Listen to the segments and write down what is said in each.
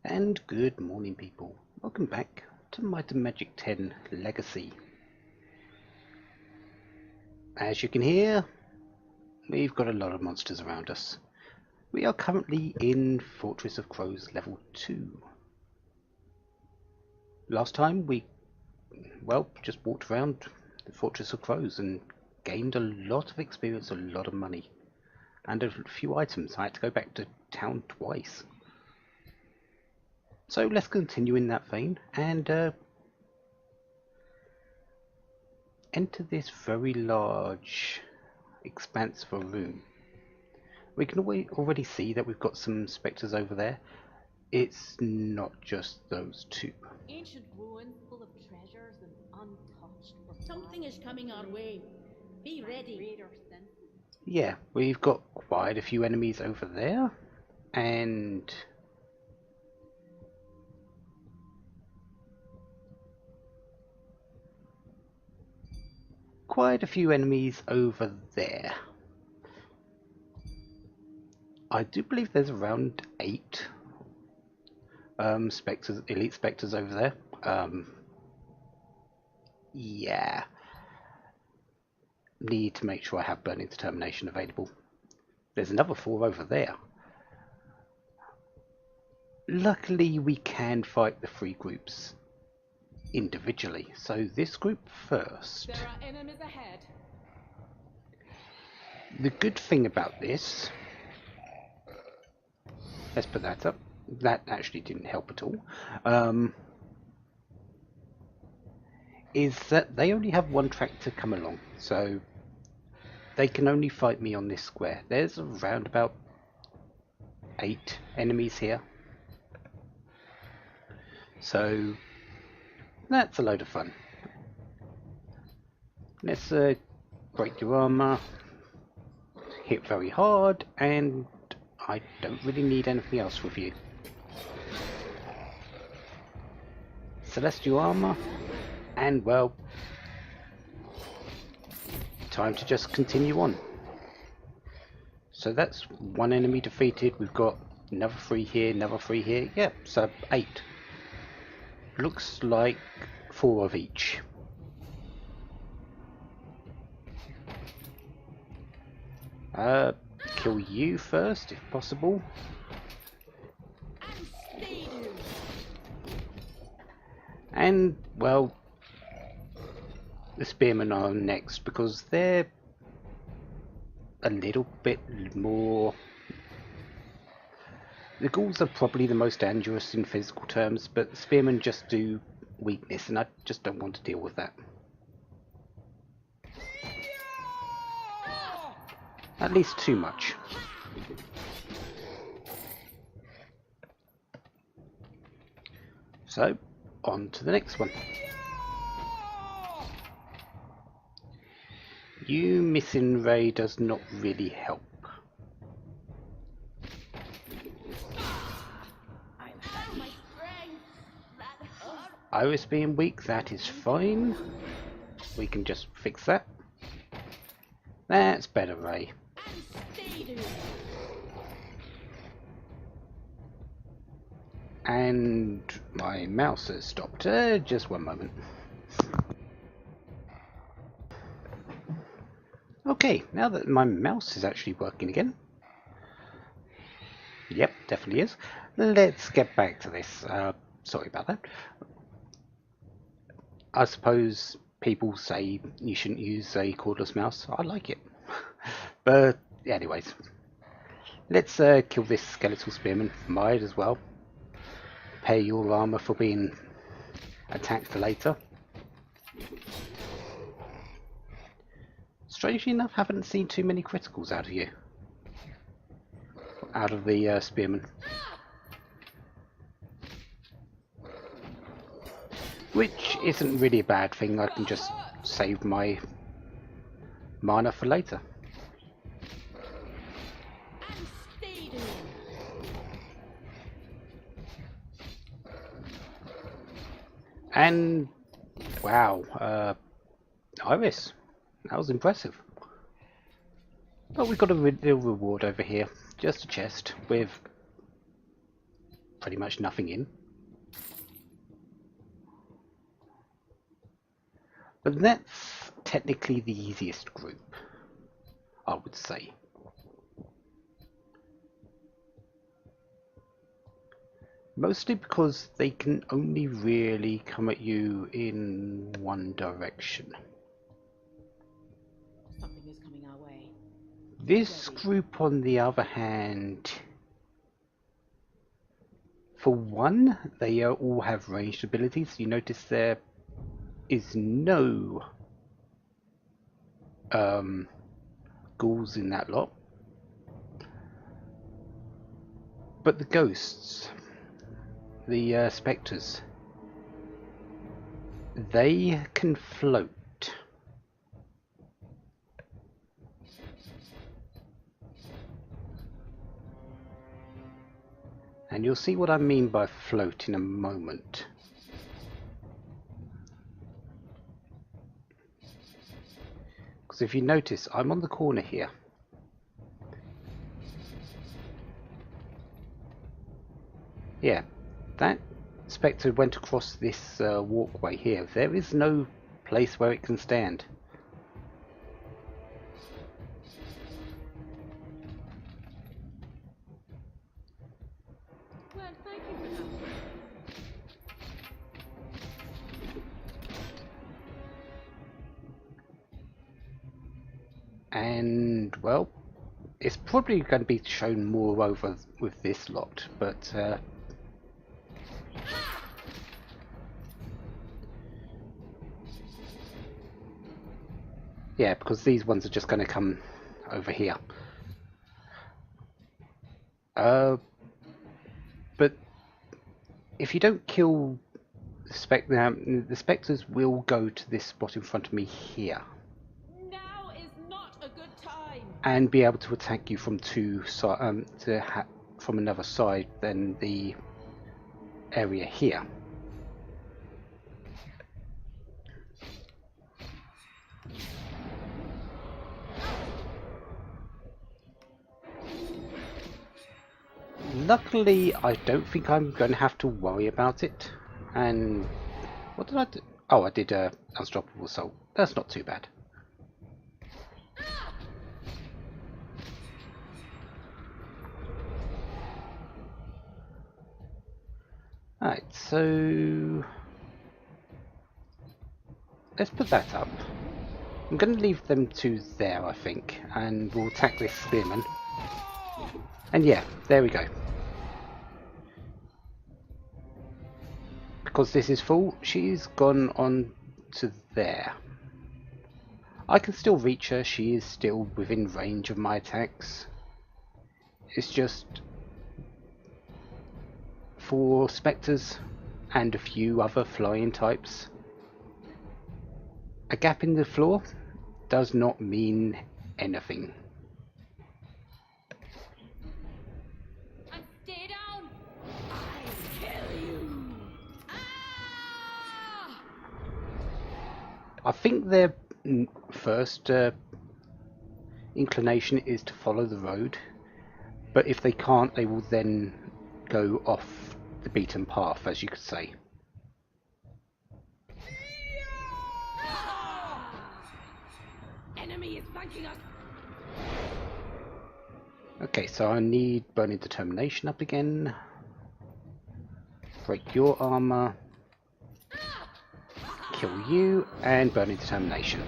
And good morning, people. Welcome back to Might and Magic 10 Legacy. As you can hear, we've got a lot of monsters around us. We are currently in Fortress of Crows level 2. Last time we, just walked around the Fortress of Crows and gained a lot of experience, a lot of money, and a few items. I had to go back to town twice. So let's continue in that vein and enter this very large expanse of a room. We can already see that we've got some spectres over there. It's not just those two. Ancient ruins full of treasures and untouched. Something is coming our way. Be ready. Yeah, we've got quite a few enemies over there, and quite a few enemies over there. I do believe there's around 8 spectres, elite spectres over there. Yeah. Need to make sure I have Burning Determination available. There's another 4 over there. Luckily, we can fight the 3 groups individually. So this group first. There are enemies ahead. The good thing about this, let's put that up. That actually didn't help at all. Is that they only have 1 track to come along, so they can only fight me on this square. There's around about 8 enemies here, so that's a load of fun. Let's break your armor, hit very hard, and I don't really need anything else with you. Celestial armor, and well, time to just continue on. So that's 1 enemy defeated. We've got another 3 here, another 3 here. Yeah, so 8. Looks like 4 of each. Kill you first, if possible. And, well, the spearmen are next because they're a little bit more... The ghouls are probably the most dangerous in physical terms, but the spearmen just do weakness, and I just don't want to deal with that. At least too much. So, on to the next one. You missing Ray does not really help. Iris being weak, that is fine. We can just fix that. That's better, Ray. And my mouse has stopped. Just one moment. Okay, now that my mouse is actually working again. Yep, definitely is. Let's get back to this. Sorry about that. I suppose people say you shouldn't use a cordless mouse. I like it. But anyways, let's kill this skeletal spearman. Might as well. Prepare your armor for being attacked later. Strangely enough, haven't seen too many criticals out of you. Out of the spearman. Which isn't really a bad thing. I can just save my mana for later. And wow, Iris, that was impressive. But we've got a little reward over here, just a chest with pretty much nothing in. But that's technically the easiest group, I would say. Mostly because they can only really come at you in one direction. Something is coming our way. This group, on the other hand, for one, they all have ranged abilities. You notice there is no ghouls in that lot. But the ghosts, the spectres, they can float. And you'll see what I mean by float in a moment. Because if you notice, I'm on the corner here. Yeah, that spectre went across this walkway here. There is no place where it can stand. Well, thank you for that. And, well, it's probably going to be shown more over with this lot, but yeah, because these ones are just going to come over here. But if you don't kill the spectres will go to this spot in front of me here. Now is not a good time. And be able to attack you from from another side than the area here. Luckily, I don't think I'm going to have to worry about it. And what did I do? Oh, I did Unstoppable Assault. That's not too bad. Alright, so let's put that up. I'm going to leave them two there, I think, and we'll attack this spearman. And yeah, there we go. Because this is full, she's gone on to there. I can still reach her, she is still within range of my attacks. It's just for spectres and a few other flying types, a gap in the floor does not mean anything. Stay down. I'll kill you. Ah! I think their first inclination is to follow the road, but if they can't, they will then go off the beaten path, as you could say. Enemy is flanking us. Okay, so I need Burning Determination up again. Break your armor. Kill you, and Burning Determination.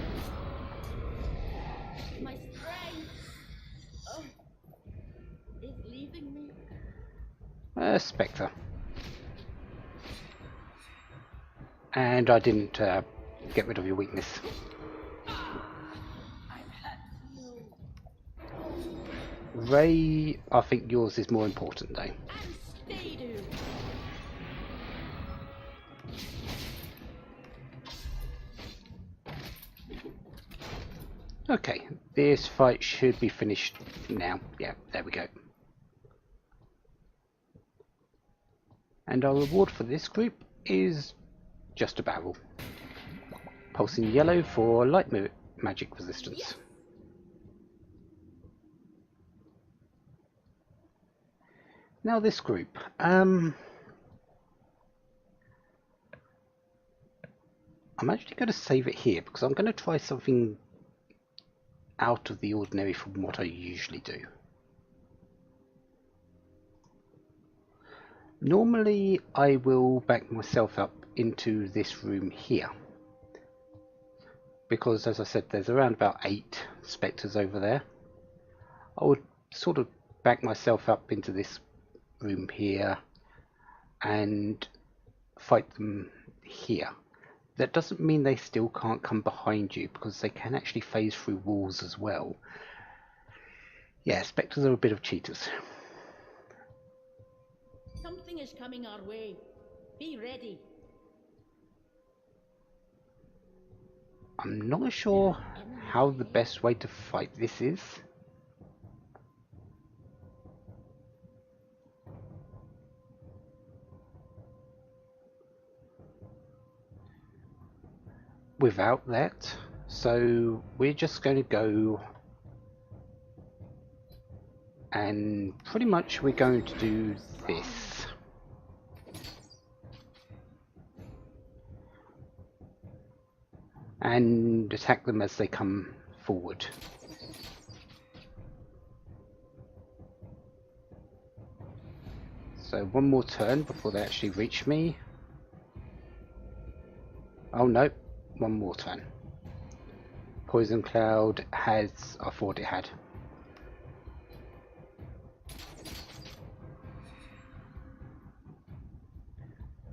My strength is leaving me. Spectre. And I didn't get rid of your weakness. Ray, I think yours is more important though. Okay, this fight should be finished now. Yeah, there we go. And our reward for this group is just a barrel. Pulsing yellow for light magic resistance. Yes. Now this group. I'm actually going to save it here because I'm going to try something out of the ordinary from what I usually do. Normally I will back myself up into this room here because, as I said, there's around about 8 spectres over there. I would sort of back myself up into this room here and fight them here. That doesn't mean they still can't come behind you, because they can actually phase through walls as well. Yeah, spectres are a bit of cheaters. Something is coming our way. Be ready. I'm not sure how the best way to fight this is. Without that, so we're just going to go and pretty much we're going to do this. And attack them as they come forward. So one more turn before they actually reach me. Oh no, one more turn. Poison Cloud has, I thought it had.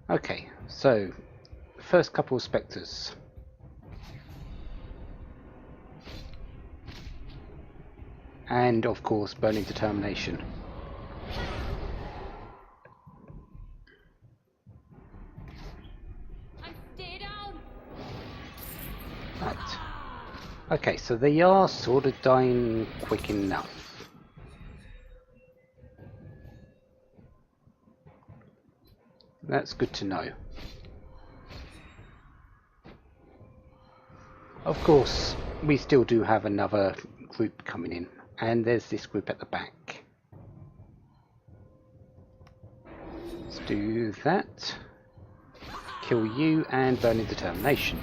Okay, so first couple of spectres. And of course Burning Determination. Stay down. Right. Okay, so they are sort of dying quick enough. That's good to know. Of course, we still do have another group coming in, and there's this group at the back. Let's do that. Kill you and Burning Determination.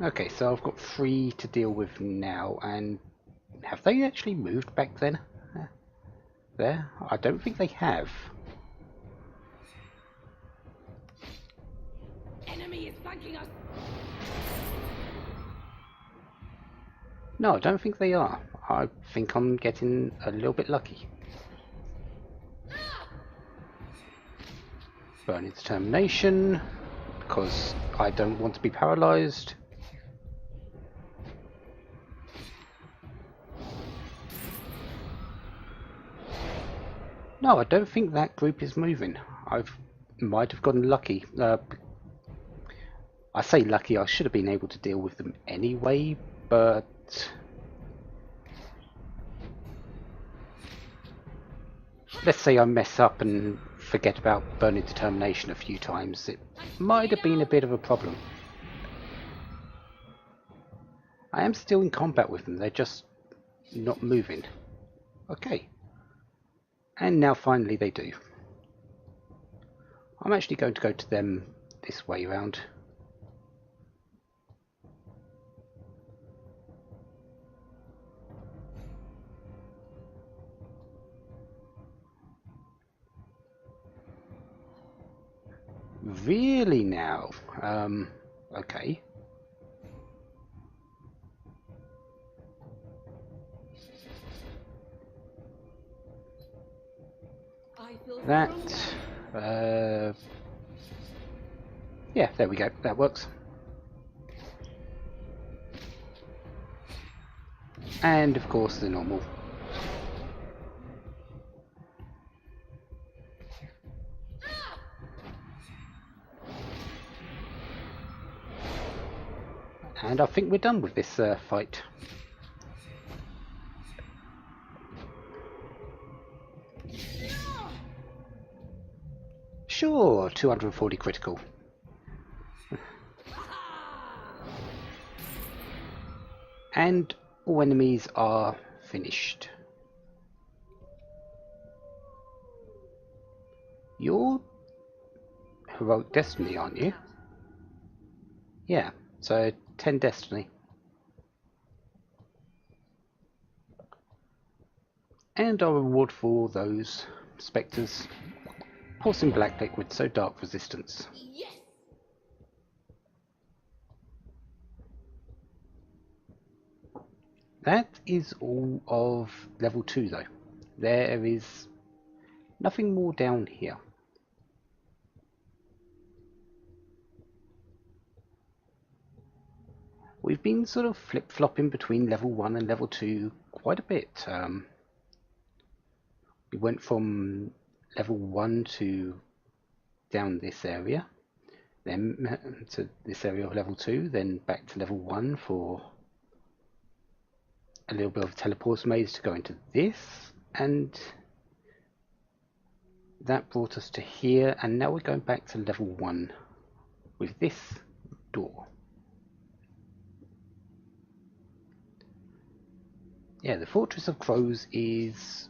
Okay, so I've got 3 to deal with now, and have they actually moved back then? There? I don't think they have. Enemy is flanking us. No, I don't think they are. I think I'm getting a little bit lucky. Burning Determination, because I don't want to be paralysed. No, I don't think that group is moving. I might have gotten lucky. I say lucky, I should have been able to deal with them anyway, but let's say I mess up and forget about Burning Determination a few times, it might have been a bit of a problem. I am still in combat with them, they're just not moving. Okay. And now finally they do. I'm actually going to go to them this way round. Really now? Okay. That, yeah, there we go, that works. And of course the normal. And I think we're done with this fight. Sure, 240 critical. And all enemies are finished. You're Heroic Destiny, aren't you? Yeah, so 10 Destiny. And our reward for those spectres. Pour some black liquid, so dark resistance. Yes! That is all of level 2 though. There is nothing more down here. We've been sort of flip-flopping between level 1 and level 2 quite a bit. We went from level 1 to down this area, then to this area of level 2, then back to level 1 for a little bit of teleport maze to go into this, and that brought us to here, and now we're going back to level 1 with this door. Yeah, the Fortress of Crows is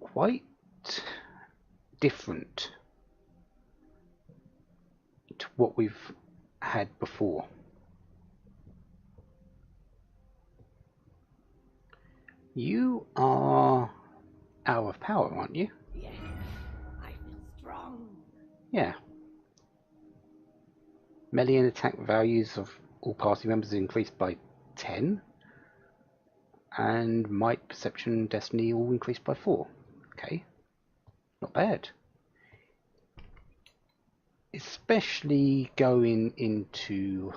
quite different to what we've had before. You are out of power, aren't you? Yes, I feel strong. Yeah. Melee and attack values of all party members increased by 10. And might, perception, and destiny all increased by 4. Okay. Not bad. Especially going into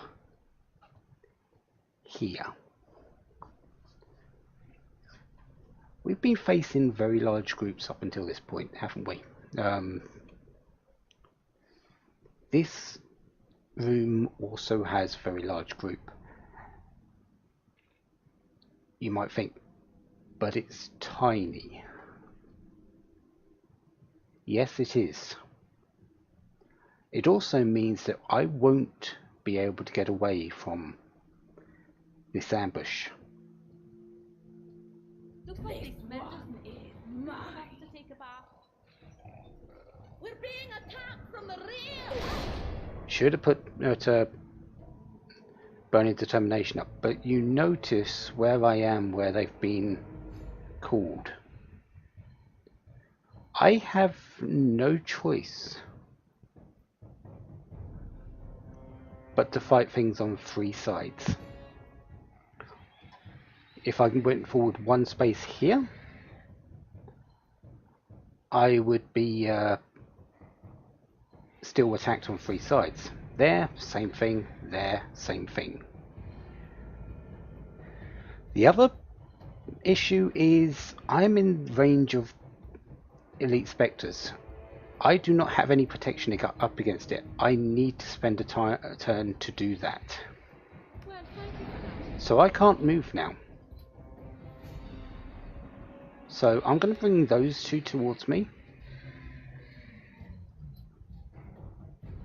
here. We've been facing very large groups up until this point, haven't we? This room also has a very large group. You might think, but it's tiny. Yes, it is. It also means that I won't be able to get away from this ambush. Looks like this one is mine. To take a bath. We're being attacked from the rear. Should have put Burning Determination up, but you notice where I am, where they've been called. I have no choice but to fight things on 3 sides. If I went forward 1 space here, I would be still attacked on 3 sides. There, same thing. There, same thing. The other issue is I'm in range of elite spectres. I do not have any protection up against it. I need to spend a turn to do that. Well, thank you for that. So I can't move now. So I'm going to bring those 2 towards me.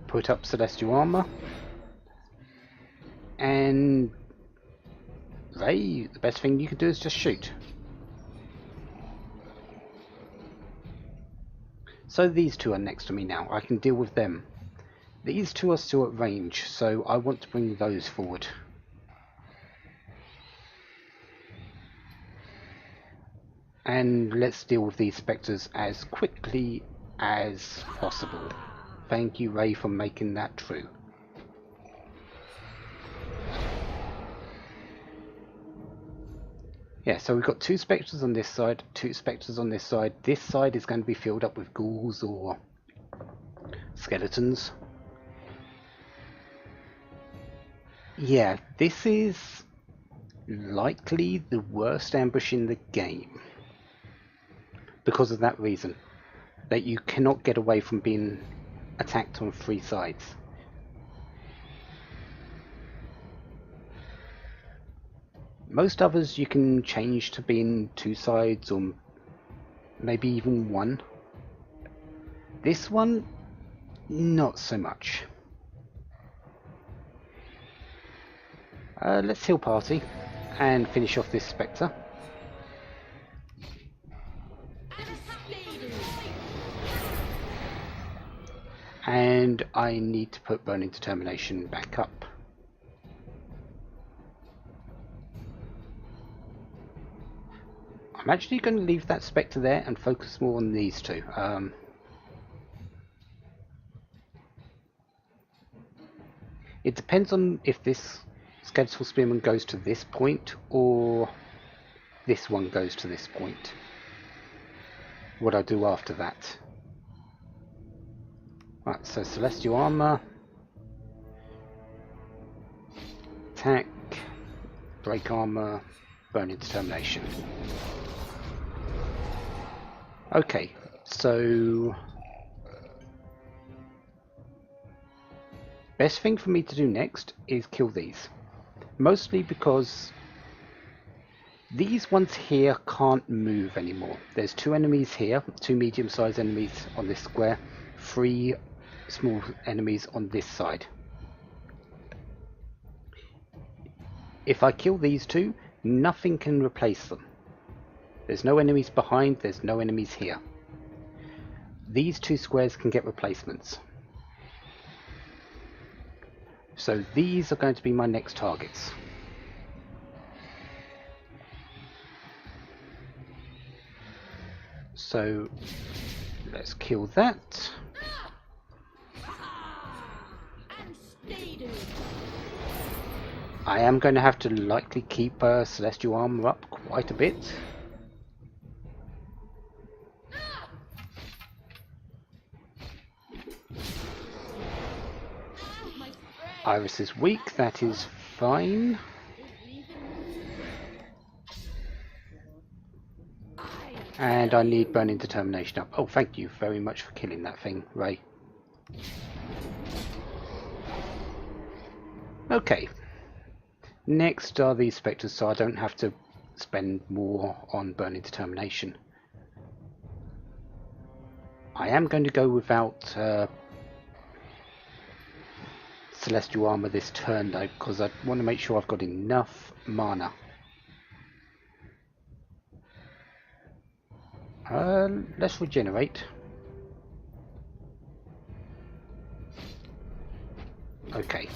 Put up Celestial Armor. And Ray, the best thing you can do is just shoot. So these 2 are next to me now. I can deal with them. These 2 are still at range, so I want to bring those forward. And let's deal with these spectres as quickly as possible. Thank you, Ray, for making that true. Yeah, so we've got 2 spectres on this side, 2 spectres on this side. This side is going to be filled up with ghouls or skeletons. Yeah, this is likely the worst ambush in the game. Because of that reason. That you cannot get away from being attacked on 3 sides. Most others you can change to being 2 sides or maybe even 1. This one, not so much. Let's heal party. and finish off this Spectre. And I need to put Burning Determination back up. I'm actually going to leave that Spectre there and focus more on these two. It depends on if this Skeletal Spearman goes to this point or this one goes to this point. What I do after that. Right, so Celestial Armor, attack, break armor, burning determination. Okay, so best thing for me to do next is kill these. Mostly because these ones here can't move anymore. There's 2 enemies here, 2 medium-sized enemies on this square, 3 small enemies on this side. If I kill these 2, nothing can replace them. There's no enemies behind, there's no enemies here. These 2 squares can get replacements. So these are going to be my next targets. So let's kill that. I am going to have to likely keep Celestial Armor up quite a bit. Iris is weak, that is fine. And I need Burning Determination up. Oh, thank you very much for killing that thing, Ray. Okay. Next are these spectres, so I don't have to spend more on Burning Determination. I am going to go without Celestial Armor this turn though, because I want to make sure I've got enough mana. Let's regenerate. Okay.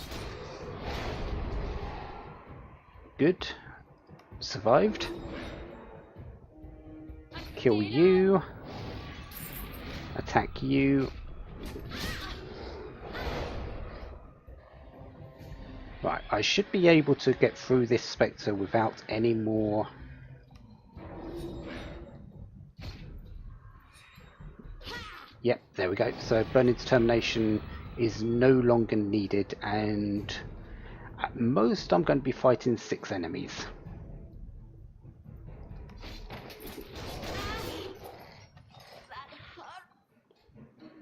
Good. Survived. Kill you. Attack you. Right, I should be able to get through this Spectre without any more. Yep, there we go. So Burning Determination is no longer needed, and at most I'm going to be fighting 6 enemies.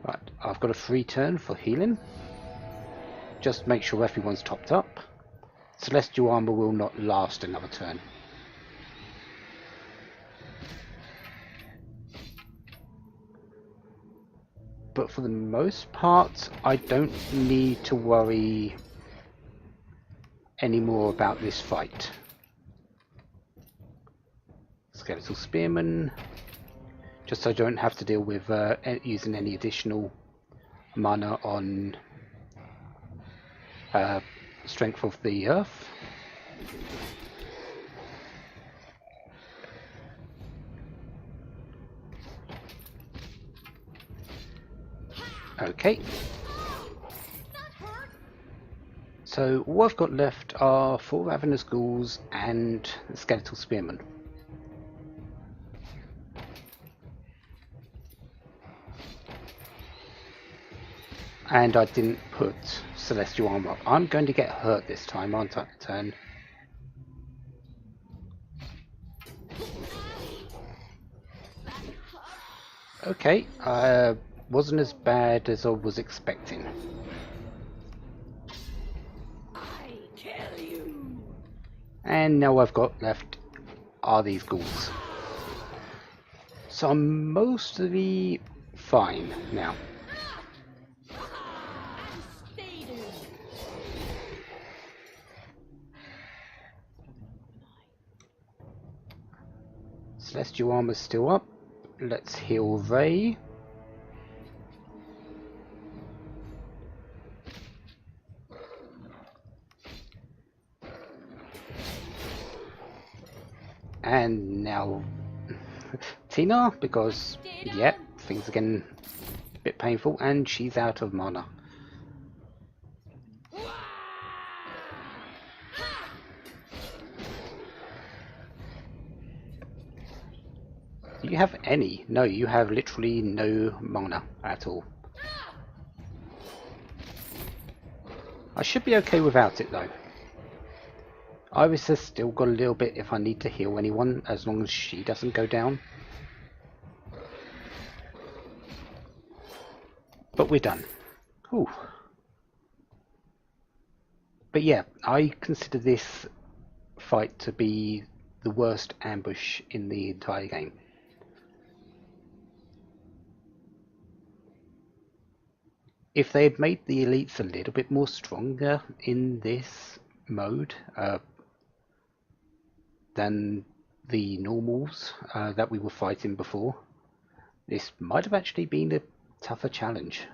Right, I've got a free turn for healing. Just make sure everyone's topped up. Celestial Armor will not last another turn. But for the most part, I don't need to worry anymore about this fight. Skeletal Spearman, just so I don't have to deal with using any additional mana on Strength of the Earth. Okay. So what I've got left are 4 Ravenous Ghouls and the Skeletal Spearman. And I didn't put Celestial Armor up. I'm going to get hurt this time, aren't I? Turn. Okay, wasn't as bad as I was expecting. And now I've got left are these ghouls. So I'm mostly fine now. Celestial armor's still up. Let's heal Ray. And now Tina, because yeah, things are getting a bit painful, and she's out of mana. Do you have any? No, you have literally no mana at all. I should be okay without it though. Iris has still got a little bit if I need to heal anyone, as long as she doesn't go down. But we're done. Ooh. But yeah, I consider this fight to be the worst ambush in the entire game. If they had made the elites a little bit more stronger in this mode than the normals that we were fighting before, this might have actually been a tougher challenge.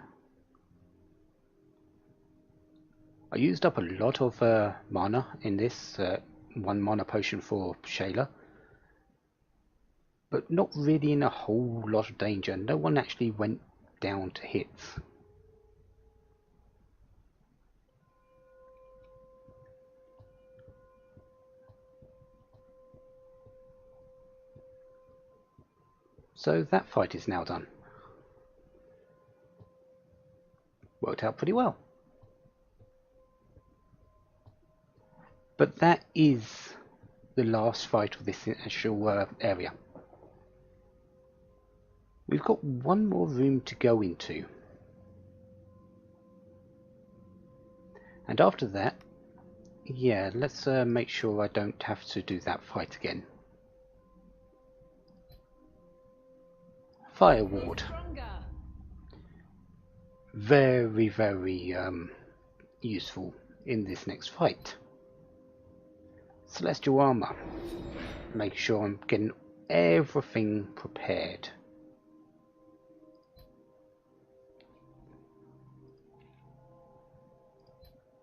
I used up a lot of mana in this, 1 mana potion for Shayla, but not really in a whole lot of danger. No one actually went down to hits. So that fight is now done. Worked out pretty well. But that is the last fight of this actual area. We've got one more room to go into. And after that, yeah, let's make sure I don't have to do that fight again. Fire Ward. Very, very useful in this next fight. Celestial armor. Make sure I'm getting everything prepared.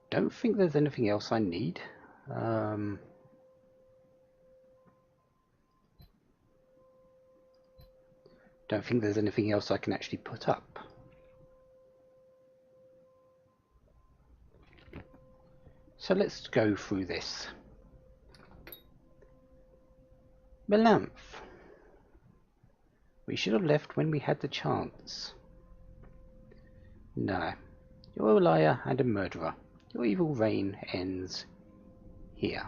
Don't think there's anything else I need. Don't think there's anything else I can actually put up. So let's go through this. Melanthe. We should have left when we had the chance. No. You're a liar and a murderer. Your evil reign ends here.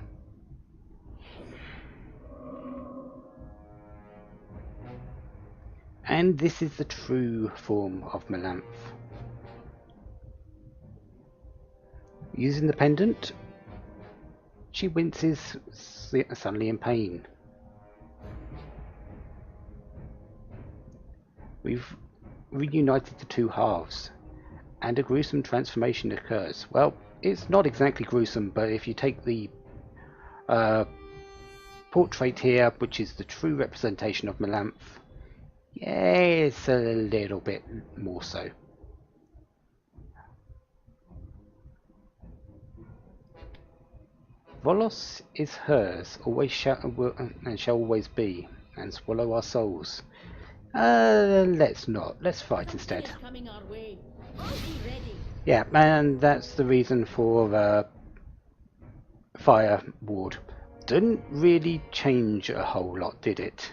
And this is the true form of Melanthe. Using the pendant, she winces suddenly in pain. We've reunited the two halves, and a gruesome transformation occurs. Well, it's not exactly gruesome, but if you take the portrait here, which is the true representation of Melanthe, yeah, it's a little bit more so. Volos is hers, always and shall always be, and swallow our souls. Let's not. Let's fight instead. Yeah, and that's the reason for Fire Ward. Didn't really change a whole lot, did it?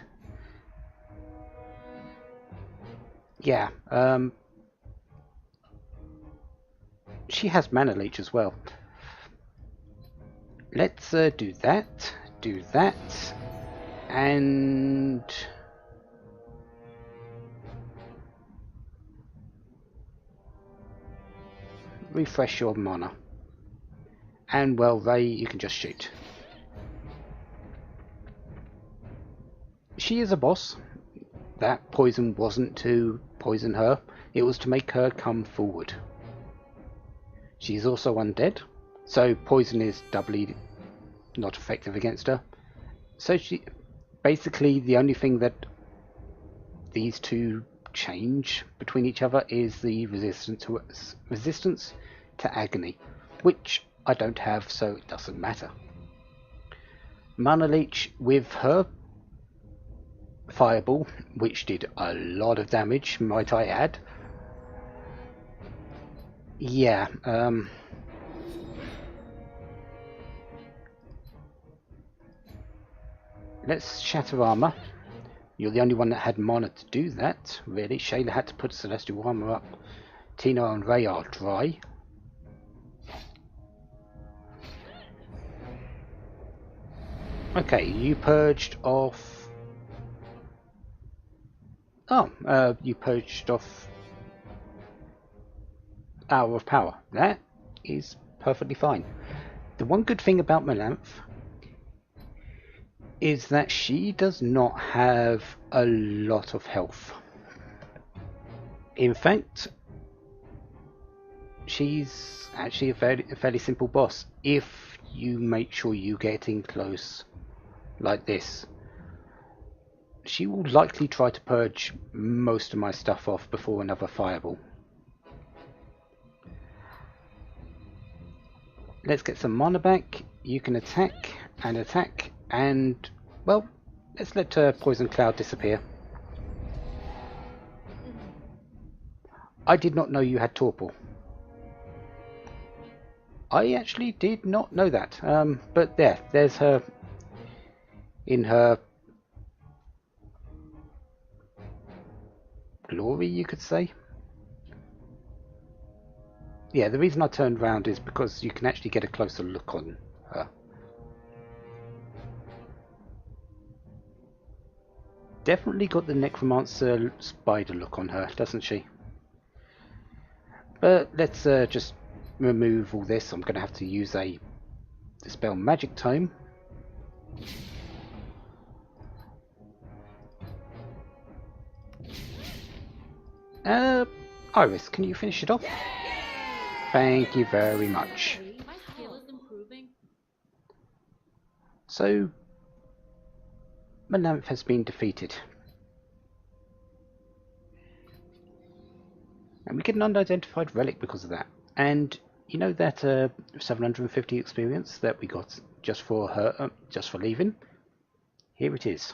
Yeah, she has Mana Leech as well. Let's do that, and refresh your mana. And well, Ray, you can just shoot. She is a boss. That poison wasn't to poison her, it was to make her come forward. She's also undead, so poison is doubly not effective against her. So basically the only thing that these two change between each other is the resistance to agony, which I don't have, so it doesn't matter. Mana Leech with her fireball, which did a lot of damage, might I add. Yeah, let's shatter armor. You're the only one that had mana to do that, really. Shayla had to put celestial armor up. Tina and Ray are dry. Okay, you purged off... Oh, you purged off Hour of Power. That is perfectly fine. The one good thing about Melanthe is that she does not have a lot of health. In fact, she's actually a fairly simple boss if you make sure you get in close like this. She will likely try to purge most of my stuff off before another fireball. Let's get some mana back. You can attack, and well, let's let Poison Cloud disappear. I did not know you had Torpor. I actually did not know that, but there's her in her glory, you could say. Yeah, the reason I turned around is because you can actually get a closer look on her. Definitely got the Necromancer spider look on her, doesn't she? But let's just remove all this. I'm going to have to use a Dispel Magic Tome. Iris, can you finish it off? Thank you very much. My skill is improving. So, Melanthe has been defeated. And we get an unidentified relic because of that. And you know that 750 experience that we got just for her, just for leaving? Here it is.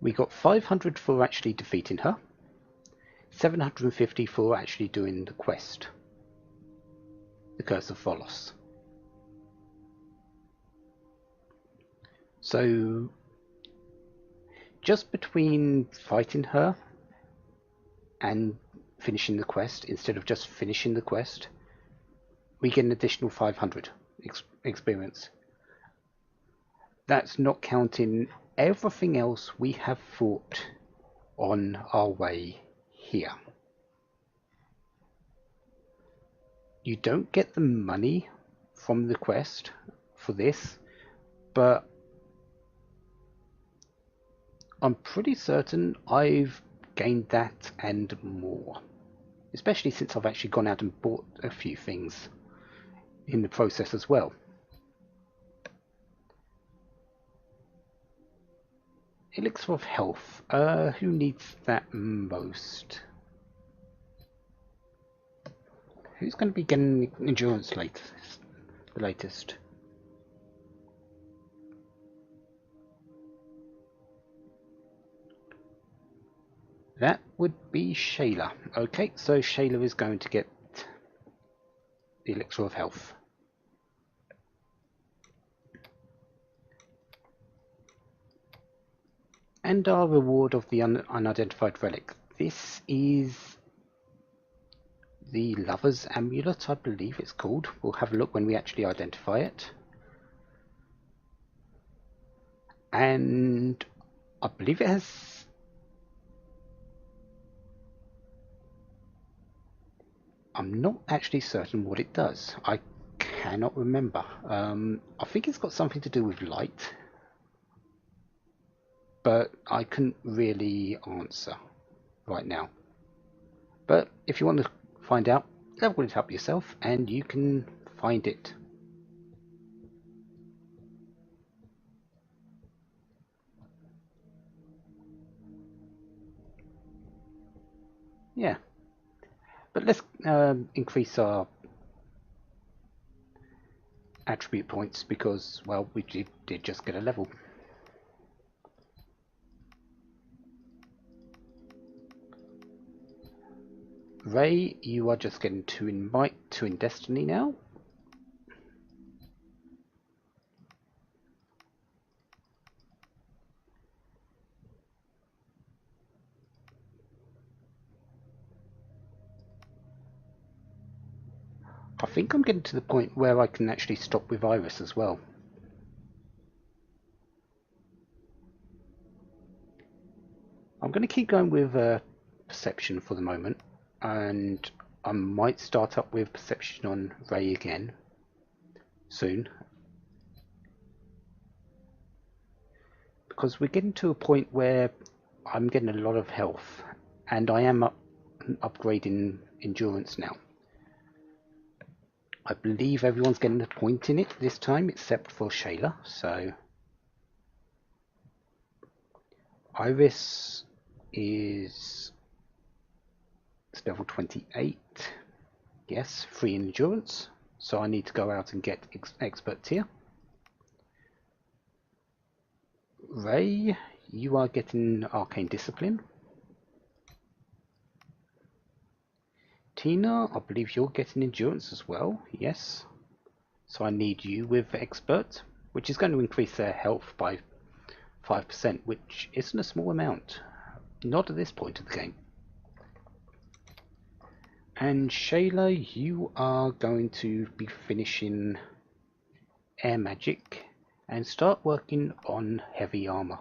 We got 500 for actually defeating her, 750 for actually doing the quest, the Curse of Volos. So, just between fighting her and finishing the quest, instead of just finishing the quest, we get an additional 500 experience. That's not counting everything else we have fought on our way here. You don't get the money from the quest for this, but I'm pretty certain I've gained that and more, especially since I've actually gone out and bought a few things in the process as well. Elixir of Health. Who needs that most? Who's going to be getting endurance the latest? That would be Shayla. Okay, so Shayla is going to get the Elixir of Health. And our reward of the unidentified relic. This is the Lover's Amulet, I believe it's called. We'll have a look when we actually identify it. And I believe it has... I'm not actually certain what it does. I cannot remember. I think it's got something to do with light, but I couldn't really answer right now. But if you want to find out, level it up yourself and you can find it. Yeah, but let's increase our attribute points because, well, we did just get a level. Ray, you are just getting 2 in might, 2 in destiny now. I think I'm getting to the point where I can actually stop with Iris as well. I'm going to keep going with perception for the moment, and I might start up with perception on Ray again soon, because we're getting to a point where I'm getting a lot of health, and I am upgrading endurance now. I believe everyone's getting a point in it this time, except for Shayla. So Iris is level 28. Yes, 3 in endurance. So I need to go out and get expert tier. Ray, you are getting arcane discipline. Tina, I believe you're getting endurance as well. Yes. So I need you with expert, which is going to increase their health by 5%, which isn't a small amount. Not at this point of the game. And Shayla, you are going to be finishing air magic and start working on heavy armor.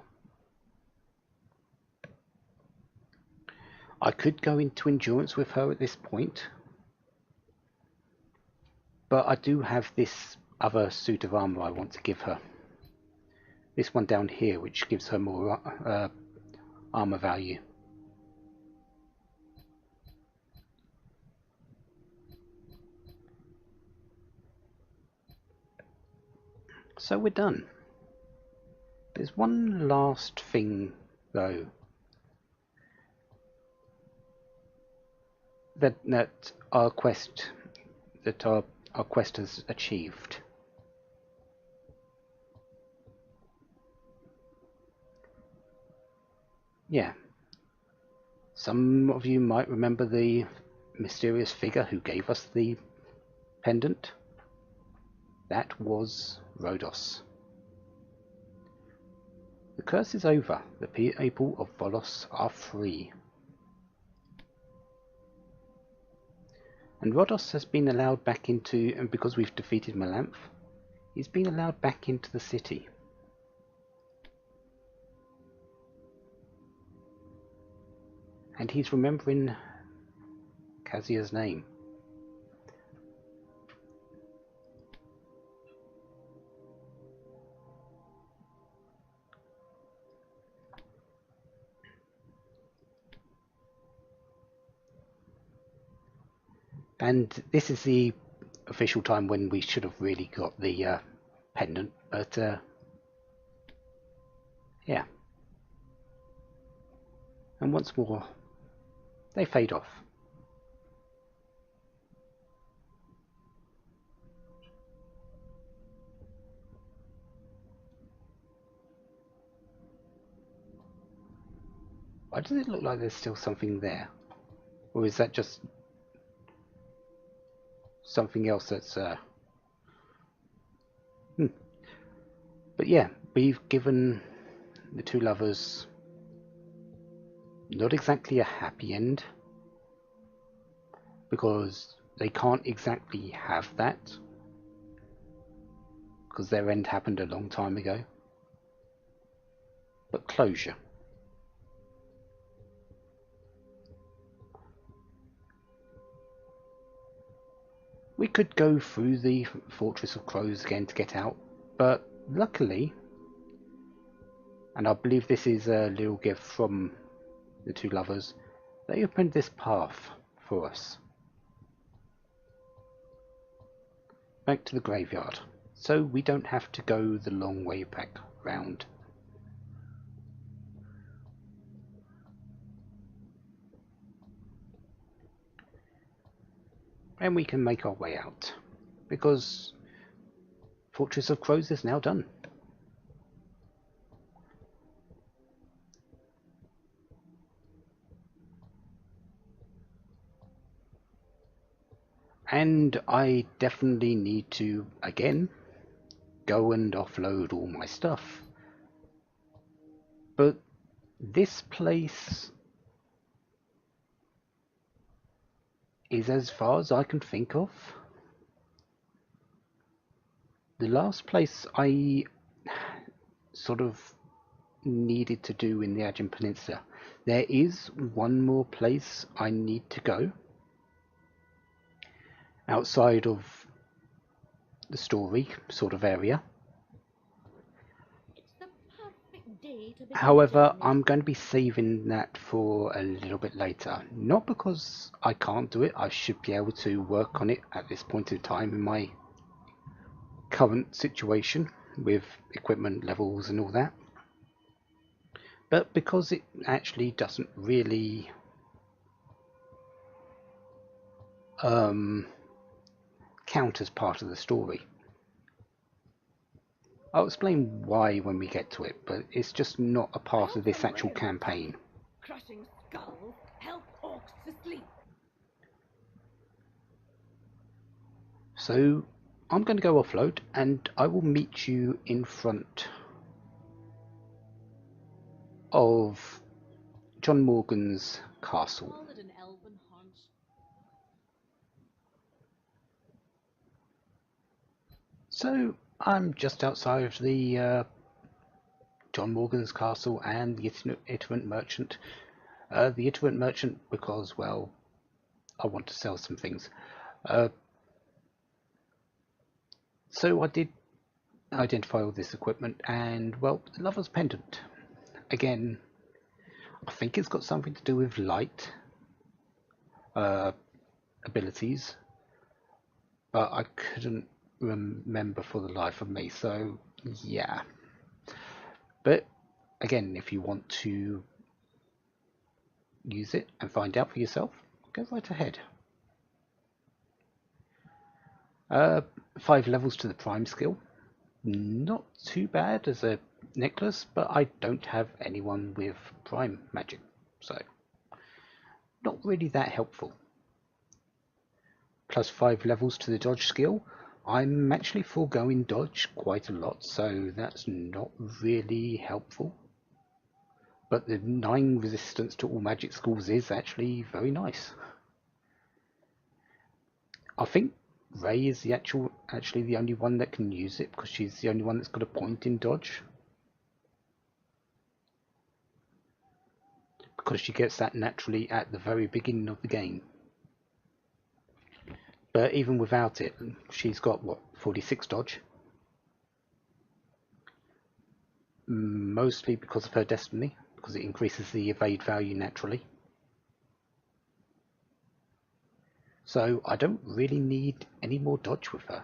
I could go into endurance with her at this point, but I do have this other suit of armor I want to give her. This one down here, which gives her more armor value. So we're done. There's one last thing though that our quest has achieved. Yeah. Some of you might remember the mysterious figure who gave us the pendant. That was Rhodos. The curse is over. The people of Volos are free. And Rhodos has been allowed back into, and because we've defeated Melanthe, he's been allowed back into the city. And he's remembering Kazia's name. And this is the official time when we should have really got the pendant, but yeah. And once more, they fade off. Why does it look like there's still something there? Or is that just something else that's... But yeah, we've given the two lovers not exactly a happy end, because they can't exactly have that, because their end happened a long time ago. But closure. We could go through the Fortress of Crows again to get out, but luckily, and I believe this is a little gift from the two lovers, they opened this path for us. Back to the graveyard, so we don't have to go the long way back round. and we can make our way out, because Fortress of Crows is now done. And I definitely need to, again, go and offload all my stuff. But this place is as far as I can think of. The last place I sort of needed to do in the Aegean Peninsula, there is one more place I need to go outside of the story sort of area. It's the perfect day to begin However, a journey. I'm going to be saving that for a little bit later. Not because I can't do it, I should be able to work on it at this point in time in my current situation with equipment levels and all that. But because it actually doesn't really count as part of the story. I'll explain why when we get to it, but it's just not a part of this actual campaign. Crushing skulls help orcs to sleep. So I'm going to go offload, and I will meet you in front of John Morgan's castle. Call it an elven haunt. So I'm just outside of the John Morgan's castle and the itinerant merchant. The itinerant merchant because, well, I want to sell some things. So I did identify all this equipment, and, well, the Lover's Pendant. Again, I think it's got something to do with light abilities, but I couldn't remember for the life of me, so yeah. But again, if you want to use it and find out for yourself, go right ahead. 5 levels to the prime skill. Not too bad as a necklace, but I don't have anyone with prime magic, so not really that helpful. Plus 5 levels to the dodge skill. I'm actually foregoing dodge quite a lot, so that's not really helpful. But the 9 resistance to all magic schools is actually very nice. I think Ray is actually the only one that can use it, because she's the only one that's got a point in dodge. Because she gets that naturally at the very beginning of the game. But even without it, she's got, what, 46 dodge? Mostly because of her destiny, because it increases the evade value naturally. So I don't really need any more dodge with her.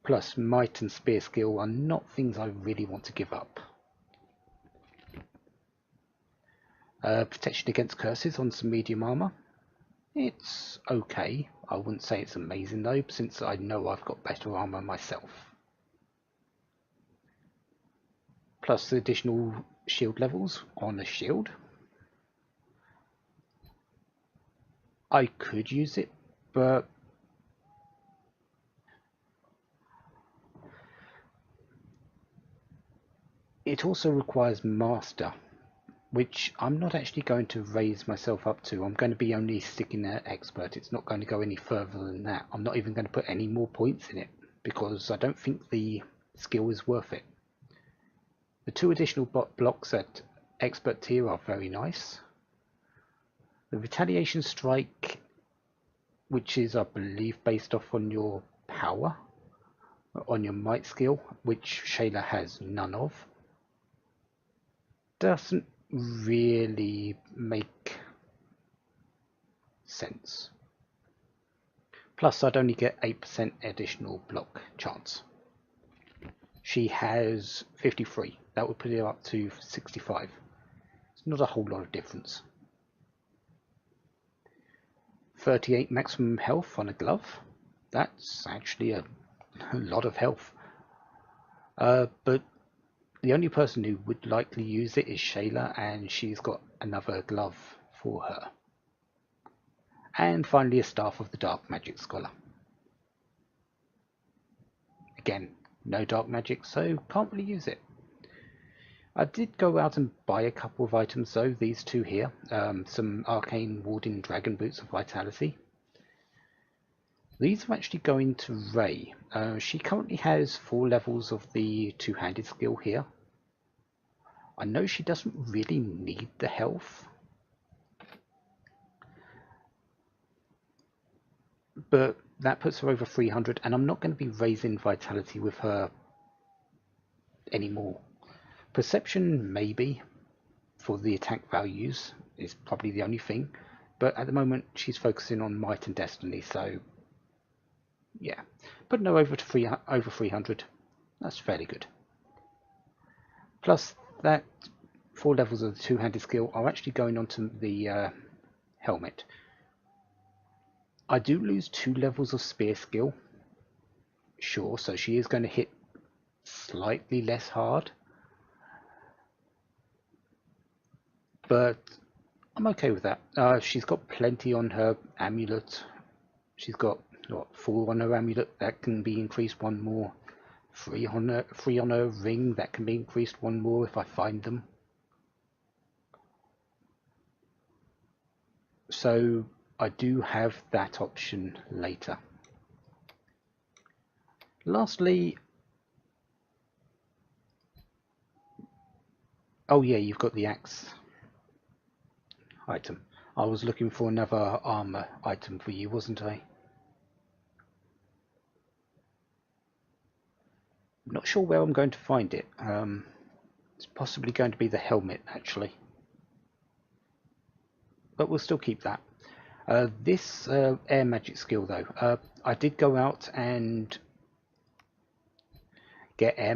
Plus, might and spear skill are not things I really want to give up. Protection against curses on some medium armor. It's okay. I wouldn't say it's amazing though, since I know I've got better armor myself. Plus the additional shield levels on a shield. I could use it, but it also requires master, which I'm not actually going to raise myself up to. I'm going to be only sticking at expert. It's not going to go any further than that. I'm not even going to put any more points in it, because I don't think the skill is worth it. The 2 additional blocks at expert tier are very nice. The retaliation strike, which is, I believe, based off on your power, on your might skill, which Shayla has none of, doesn't really make sense. Plus, I'd only get 8% additional block chance. She has 53. That would put it up to 65. It's not a whole lot of difference. 38 maximum health on a glove. That's actually a lot of health. But the only person who would likely use it is Shayla, and she's got another glove for her. And finally, a Staff of the Dark Magic Scholar. Again, no dark magic, so can't really use it. I did go out and buy a couple of items though, these two here. Some Arcane Warding Dragon Boots of Vitality. These are actually going to Ray. She currently has 4 levels of the two-handed skill here. I know she doesn't really need the health, but that puts her over 300, and I'm not going to be raising Vitality with her anymore. Perception, maybe, for the attack values, is probably the only thing, but at the moment she's focusing on Might and Destiny, so yeah. Putting her over 300, that's fairly good. Plus, that 4 levels of the two-handed skill are actually going onto the helmet. I do lose 2 levels of spear skill, sure, so she is going to hit slightly less hard, but I'm okay with that. She's got plenty on her amulet. She's got what, 4 on her amulet, that can be increased 1 more. 3 on her ring, that can be increased 1 more if I find them. So I do have that option later. Lastly, oh yeah, you've got the axe item. I was looking for another armor item for you, wasn't I? I'm not sure where I'm going to find it. It's possibly going to be the helmet, actually. But we'll still keep that. This air magic skill, though, I did go out and get air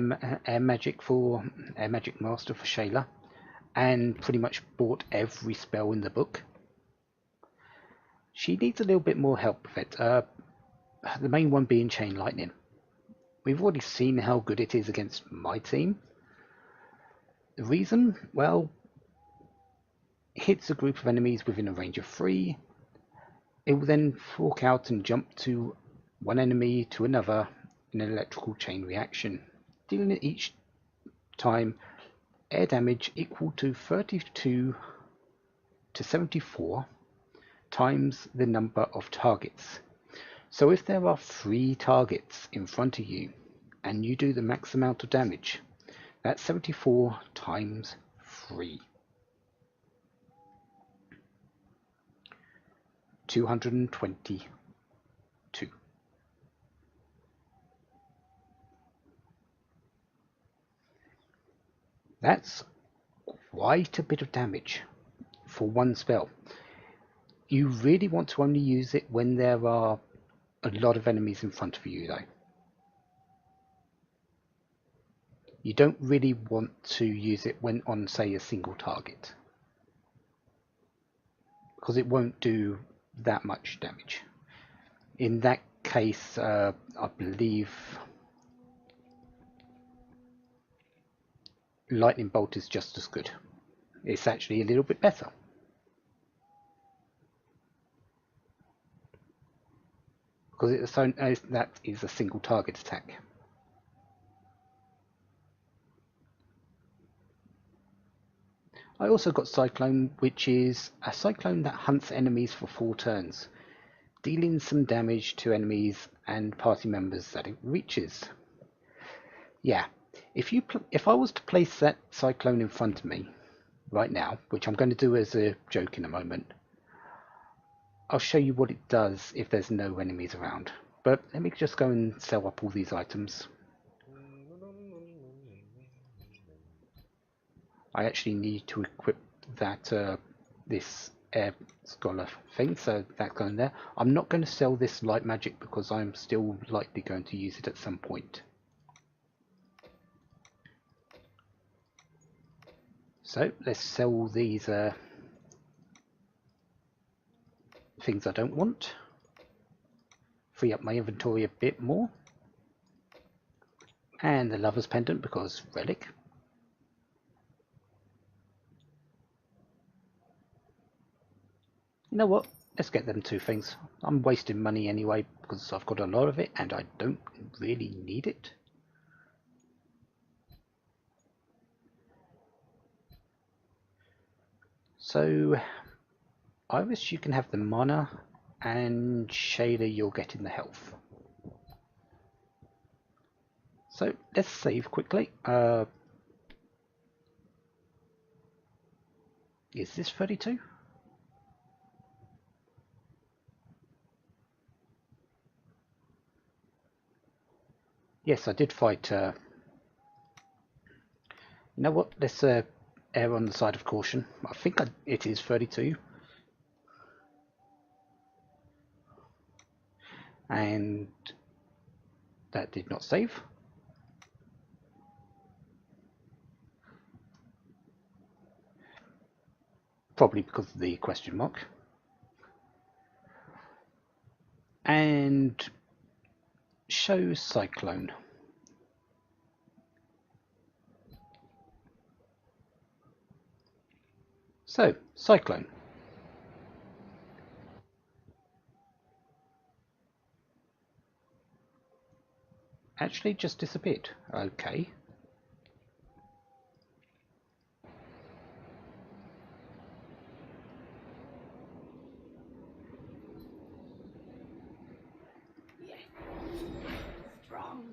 magic master for Shayla, and pretty much bought every spell in the book. She needs a little bit more help with it. The main one being Chain Lightning. We've already seen how good it is against my team. The reason? Well, it hits a group of enemies within a range of 3. It will then fork out and jump to one enemy to another in an electrical chain reaction, dealing it each time air damage equal to 32 to 74 times the number of targets. So if there are 3 targets in front of you and you do the max amount of damage, that's 74 times 3. 222. That's quite a bit of damage for one spell. You really want to only use it when there are a lot of enemies in front of you, though. You don't really want to use it when on, say, a single target, because it won't do that much damage. In that case, I believe Lightning Bolt is just as good. It's actually a little bit better. Because that is a single target attack. I also got Cyclone, which is a cyclone that hunts enemies for 4 turns, dealing some damage to enemies and party members that it reaches. Yeah, if I was to place that cyclone in front of me right now, which I'm going to do as a joke in a moment, I'll show you what it does if there's no enemies around. But let me just go and sell up all these items. I actually need to equip that this air scholar thing, so that's going there. I'm not going to sell this light magic because I'm still likely going to use it at some point. So let's sell these things I don't want. Free up my inventory a bit more. And the Lover's Pendant because relic. You know what? Let's get them two things. I'm wasting money anyway because I've got a lot of it and I don't really need it. So, Iris, you can have the mana, and Shayla, you're getting the health. So, let's save quickly. Is this 32? Yes, I did fight. You know what? Let's err on the side of caution. I think it is 32. And that did not save. Probably because of the question mark. And show Cyclone. So, Cyclone. Actually just disappeared. Okay. Yes. Strong.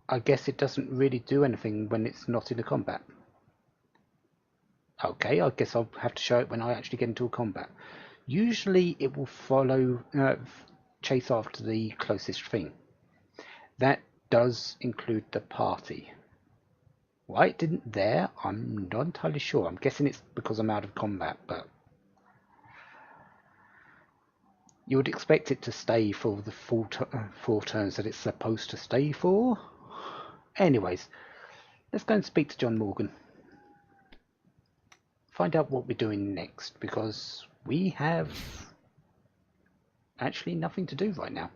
I guess it doesn't really do anything when it's not in a combat. Okay, I guess I'll have to show it when I actually get into a combat. Usually it will follow, chase after the closest thing. That does include the party. Why it didn't there, I'm not entirely sure. I'm guessing it's because I'm out of combat, but you would expect it to stay for the full 4 turns that it's supposed to stay for. Anyways, let's go and speak to John Morgan. Find out what we're doing next, because we have actually nothing to do right now.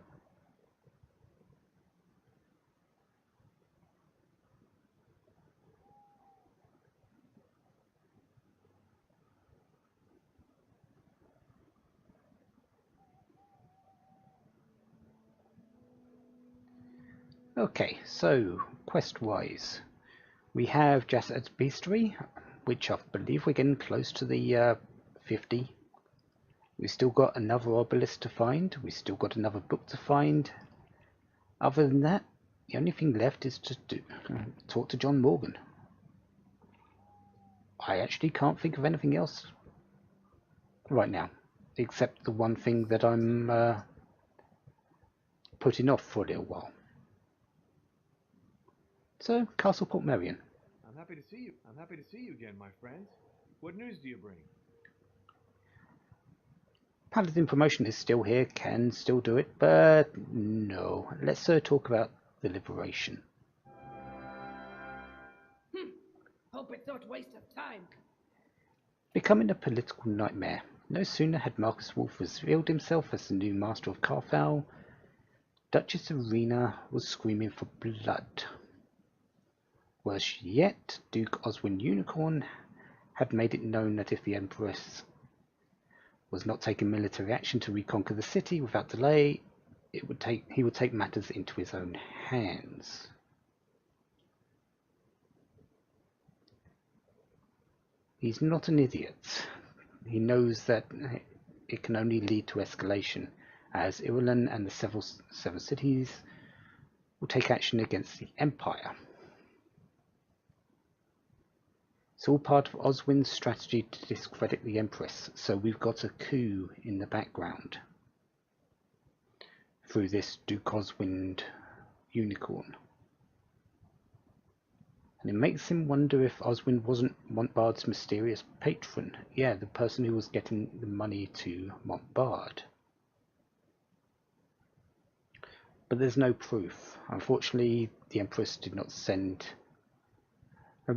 Okay, so quest-wise, we have Jassad's Beastery, which I believe we're getting close to the 50. We've still got another obelisk to find. We've still got another book to find. Other than that, the only thing left is to talk to John Morgan. I actually can't think of anything else right now, except the one thing that I'm putting off for a little while. So, Castle Port Merion. I'm happy to see you. I'm happy to see you again, my friends. What news do you bring? Paladin promotion is still here, can still do it, but no. Let's talk about the liberation. Hope it's not waste of time. Becoming a political nightmare. No sooner had Marcus Wolf revealed himself as the new master of Carthal, Duchess Arena was screaming for blood. Worse yet, Duke Oswin Unicorn had made it known that if the Empress was not taking military action to reconquer the city without delay, he would take matters into his own hands. He's not an idiot. He knows that it can only lead to escalation, as Irulan and the seven cities will take action against the Empire. It's all part of Oswin's strategy to discredit the Empress, so we've got a coup in the background through this Duke Oswin Unicorn. And it makes him wonder if Oswin wasn't Montbard's mysterious patron. Yeah, the person who was getting the money to Montbard. But there's no proof. Unfortunately, the Empress did not send...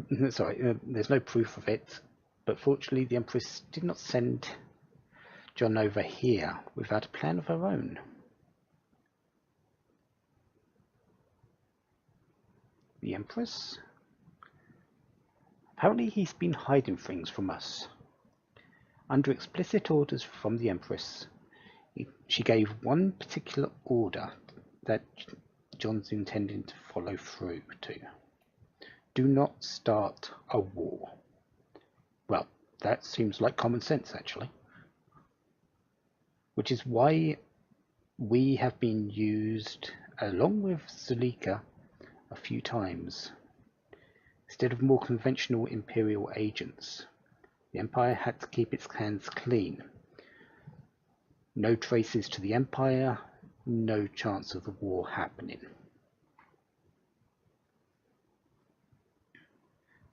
there's no proof of it, but fortunately the Empress did not send John over here without a plan of her own. The Empress? Apparently he's been hiding things from us. Under explicit orders from the Empress, she gave one particular order that John's intending to follow through to. Do not start a war. Well, that seems like common sense, actually. Which is why we have been used, along with Zulika, a few times. Instead of more conventional Imperial agents, the Empire had to keep its hands clean. No traces to the Empire, no chance of the war happening.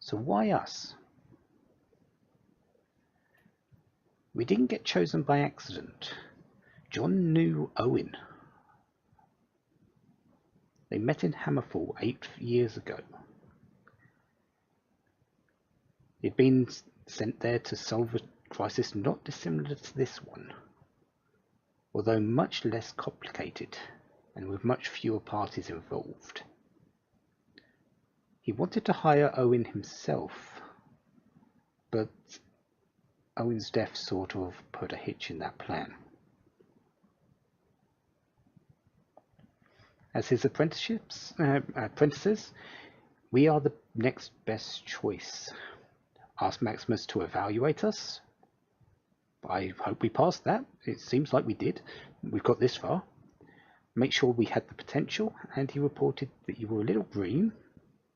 So why us? We didn't get chosen by accident. John knew Owen. They met in Hammerfall 8 years ago. He'd been sent there to solve a crisis not dissimilar to this one, although much less complicated and with much fewer parties involved. He wanted to hire Owen himself, but Owen's death sort of put a hitch in that plan. As his apprentices, we are the next best choice. Ask Maximus to evaluate us. I hope we passed that. It seems like we did. We've got this far. Make sure we had the potential, and he reported that you were a little green,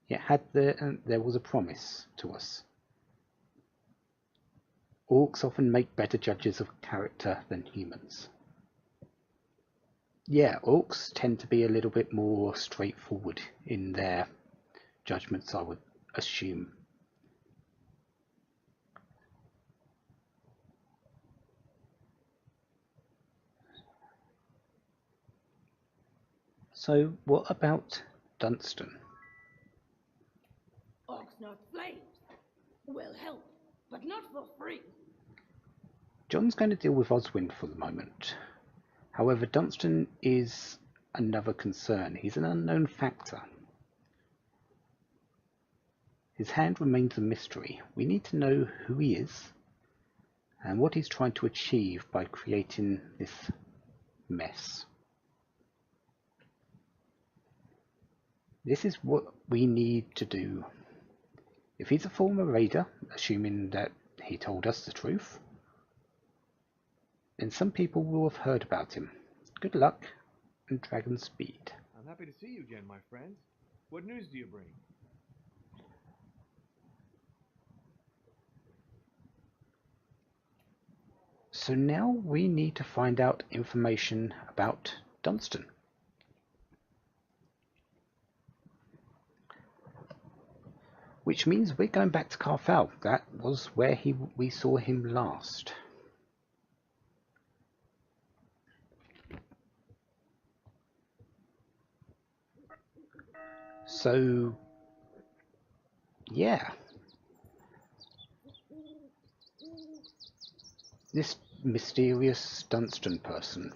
yet there was a promise to us. Orcs often make better judges of character than humans. Yeah, orcs tend to be a little bit more straightforward in their judgments, I would assume. So, what about Dunstan? Orcs not flames. Will help, but not for free. John's going to deal with Oswin for the moment. However, Dunstan is another concern. He's an unknown factor. His hand remains a mystery. We need to know who he is and what he's trying to achieve by creating this mess. This is what we need to do. If he's a former raider, assuming that he told us the truth, then some people will have heard about him. Good luck and dragon speed. I'm happy to see you again, my friend. What news do you bring? So now we need to find out information about Dunstan. Which means we're going back to Carfel. That was where we saw him last. So, yeah. This mysterious Dunstan person.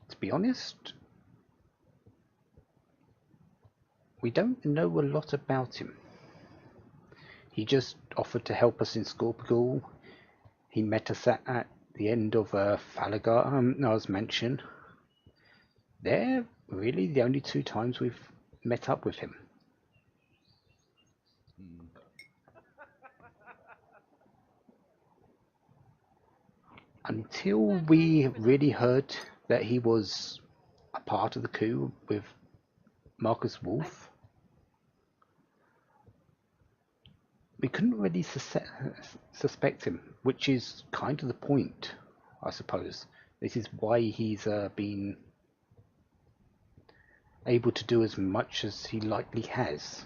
To be honest, we don't know a lot about him. He just offered to help us in Scorpigal. He met us at the end of Falagar, as mentioned. They're really the only 2 times we've met up with him. Until we really heard that he was a part of the coup with Marcus Wolf, we couldn't really suspect him, which is kind of the point, I suppose. This is why he's been able to do as much as he likely has.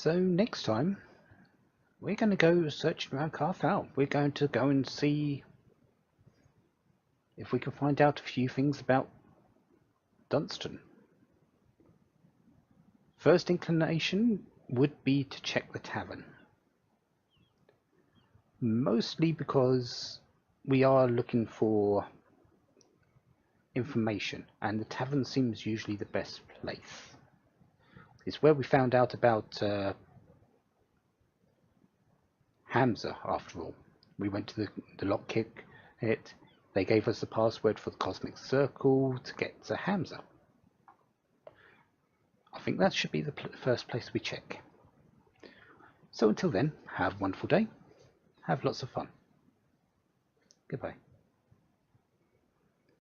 So next time, we're going to go searching around Carfal. We're going to go and see if we can find out a few things about Dunstan. First inclination would be to check the tavern. Mostly because we are looking for information, and the tavern seems usually the best place. It's where we found out about Hamza, after all. We went to the lockpick. They gave us the password for the Cosmic Circle to get to Hamza. I think that should be the first place we check. So until then, have a wonderful day. Have lots of fun. Goodbye.